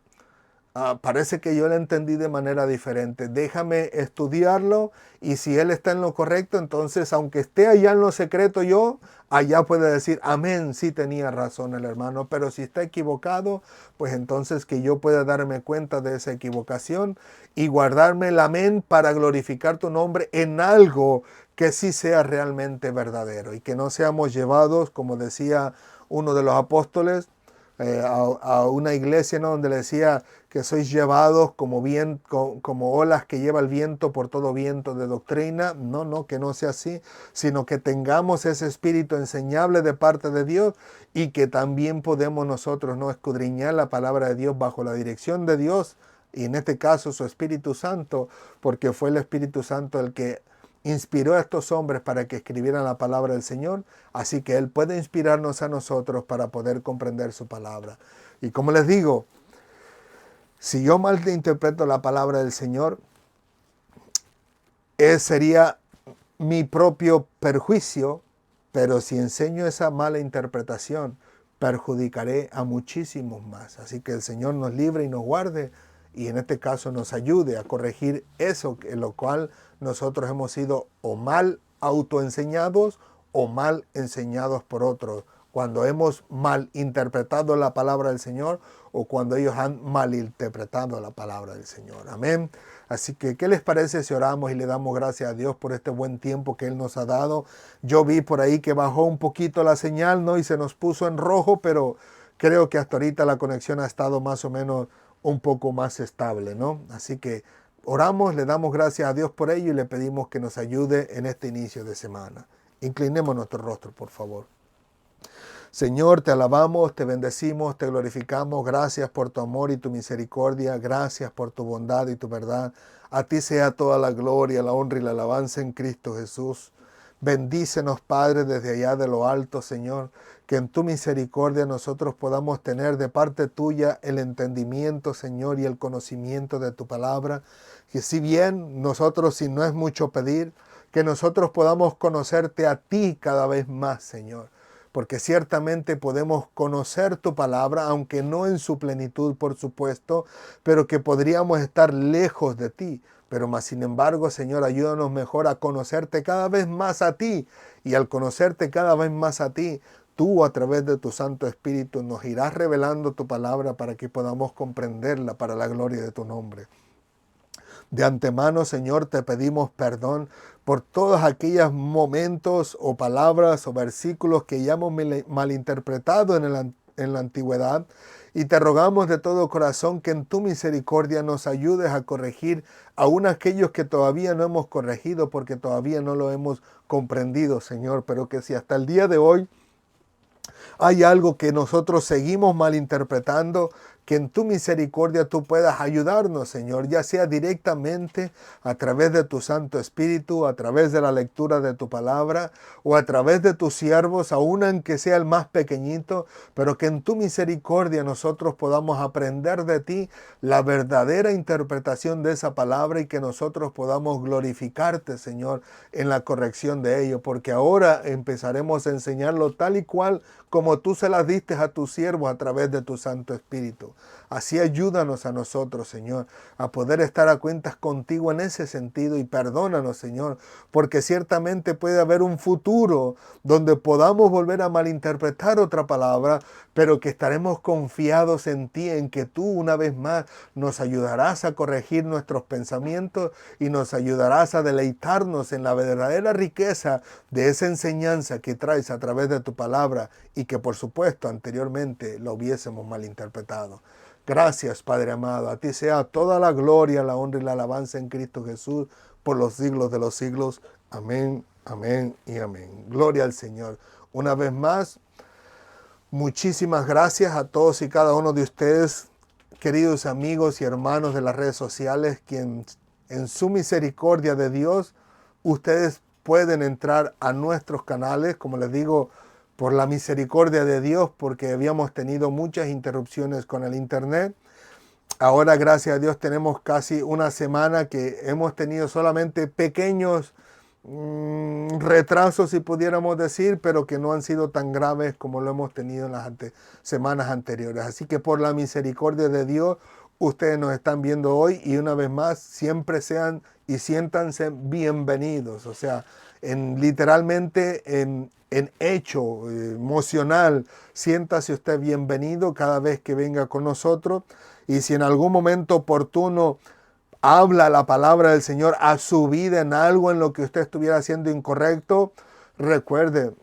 parece que yo lo entendí de manera diferente. Déjame estudiarlo y si Él está en lo correcto, entonces aunque esté allá en lo secreto yo, allá puede decir, amén, sí tenía razón el hermano. Pero si está equivocado, pues entonces que yo pueda darme cuenta de esa equivocación y guardarme el amén para glorificar tu nombre en algo que sí sea realmente verdadero y que no seamos llevados, como decía uno de los apóstoles, a una iglesia, ¿no?, donde le decía que sois llevados como olas que lleva el viento por todo viento de doctrina. No, que no sea así, sino que tengamos ese espíritu enseñable de parte de Dios y que también podemos nosotros, ¿no?, escudriñar la palabra de Dios bajo la dirección de Dios y en este caso su Espíritu Santo, porque fue el Espíritu Santo el que inspiró a estos hombres para que escribieran la palabra del Señor, así que Él puede inspirarnos a nosotros para poder comprender su palabra. Y como les digo, si yo mal interpreto la palabra del Señor, sería mi propio perjuicio, pero si enseño esa mala interpretación, perjudicaré a muchísimos más. Así que el Señor nos libre y nos guarde, y en este caso nos ayude a corregir eso en lo cual nosotros hemos sido o mal autoenseñados o mal enseñados por otros, cuando hemos mal interpretado la palabra del Señor o cuando ellos han malinterpretado la palabra del Señor. Amén. Así que, ¿qué les parece si oramos y le damos gracias a Dios por este buen tiempo que Él nos ha dado? Yo vi por ahí que bajó un poquito la señal, ¿no?, y se nos puso en rojo, pero creo que hasta ahorita la conexión ha estado más o menos un poco más estable, ¿no? Así que oramos, le damos gracias a Dios por ello y le pedimos que nos ayude en este inicio de semana. Inclinemos nuestro rostro, por favor. Señor, te alabamos, te bendecimos, te glorificamos. Gracias por tu amor y tu misericordia. Gracias por tu bondad y tu verdad. A ti sea toda la gloria, la honra y la alabanza en Cristo Jesús. Bendícenos, Padre, desde allá de lo alto, Señor, que en tu misericordia nosotros podamos tener de parte tuya el entendimiento, Señor, y el conocimiento de tu palabra. Que si bien nosotros, si no es mucho pedir, que nosotros podamos conocerte a ti cada vez más, Señor. Porque ciertamente podemos conocer tu palabra, aunque no en su plenitud, por supuesto, pero que podríamos estar lejos de ti. Pero más sin embargo, Señor, ayúdanos mejor a conocerte cada vez más a ti. Y al conocerte cada vez más a ti, tú a través de tu Santo Espíritu nos irás revelando tu palabra para que podamos comprenderla para la gloria de tu nombre. De antemano, Señor, te pedimos perdón por todos aquellos momentos o palabras o versículos que ya hemos malinterpretado en la antigüedad. Y te rogamos de todo corazón que en tu misericordia nos ayudes a corregir aún aquellos que todavía no hemos corregido porque todavía no lo hemos comprendido, Señor. Pero que si hasta el día de hoy hay algo que nosotros seguimos malinterpretando, que en tu misericordia tú puedas ayudarnos, Señor, ya sea directamente a través de tu Santo Espíritu, a través de la lectura de tu palabra o a través de tus siervos, aun aunque sea el más pequeñito, pero que en tu misericordia nosotros podamos aprender de ti la verdadera interpretación de esa palabra y que nosotros podamos glorificarte, Señor, en la corrección de ello, porque ahora empezaremos a enseñarlo tal y cual como tú se las diste a tus siervos a través de tu Santo Espíritu. Así ayúdanos a nosotros, Señor, a poder estar a cuentas contigo en ese sentido y perdónanos, Señor, porque ciertamente puede haber un futuro donde podamos volver a malinterpretar otra palabra, pero que estaremos confiados en ti, en que tú una vez más nos ayudarás a corregir nuestros pensamientos y nos ayudarás a deleitarnos en la verdadera riqueza de esa enseñanza que traes a través de tu palabra y que por supuesto anteriormente lo hubiésemos malinterpretado. Gracias, Padre amado. A ti sea toda la gloria, la honra y la alabanza en Cristo Jesús por los siglos de los siglos. Amén, amén y amén. Gloria al Señor. Una vez más, muchísimas gracias a todos y cada uno de ustedes, queridos amigos y hermanos de las redes sociales, quien en su misericordia de Dios, ustedes pueden entrar a nuestros canales, como les digo, por la misericordia de Dios, porque habíamos tenido muchas interrupciones con el internet. Ahora, gracias a Dios, tenemos casi una semana que hemos tenido solamente pequeños retrasos, si pudiéramos decir, pero que no han sido tan graves como lo hemos tenido en las semanas anteriores. Así que por la misericordia de Dios, ustedes nos están viendo hoy y una vez más, siempre sean y siéntanse bienvenidos. O sea, literalmente en hecho emocional, siéntase usted bienvenido cada vez que venga con nosotros. Y si en algún momento oportuno habla la palabra del Señor a su vida en algo en lo que usted estuviera haciendo incorrecto, recuerde,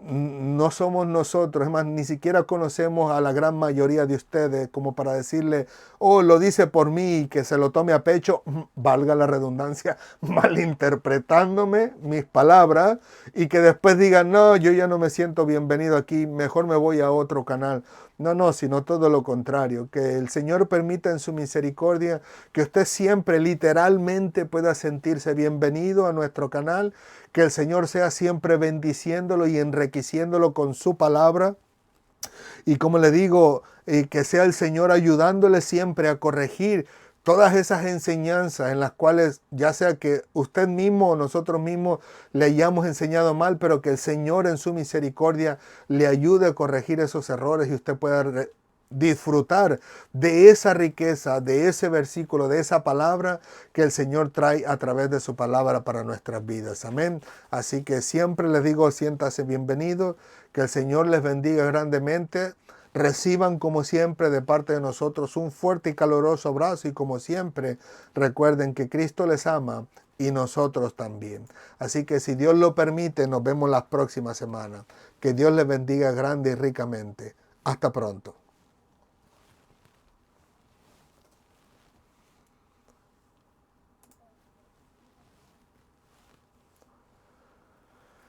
no somos nosotros, es más, ni siquiera conocemos a la gran mayoría de ustedes como para decirle, oh, lo dice por mí y que se lo tome a pecho, valga la redundancia, malinterpretándome mis palabras y que después digan, no, yo ya no me siento bienvenido aquí, mejor me voy a otro canal. No, sino todo lo contrario, que el Señor permita en su misericordia que usted siempre literalmente pueda sentirse bienvenido a nuestro canal, que el Señor sea siempre bendiciéndolo y enriqueciéndolo con su palabra. Y como le digo, que sea el Señor ayudándole siempre a corregir todas esas enseñanzas en las cuales ya sea que usted mismo o nosotros mismos le hayamos enseñado mal, pero que el Señor en su misericordia le ayude a corregir esos errores y usted pueda disfrutar de esa riqueza, de ese versículo, de esa palabra que el Señor trae a través de su palabra para nuestras vidas. Amén. Así que siempre les digo, siéntase bienvenidos, que el Señor les bendiga grandemente. Reciban como siempre de parte de nosotros un fuerte y caluroso abrazo y como siempre recuerden que Cristo les ama y nosotros también. Así que si Dios lo permite, nos vemos la próxima semana. Que Dios les bendiga grande y ricamente. Hasta pronto.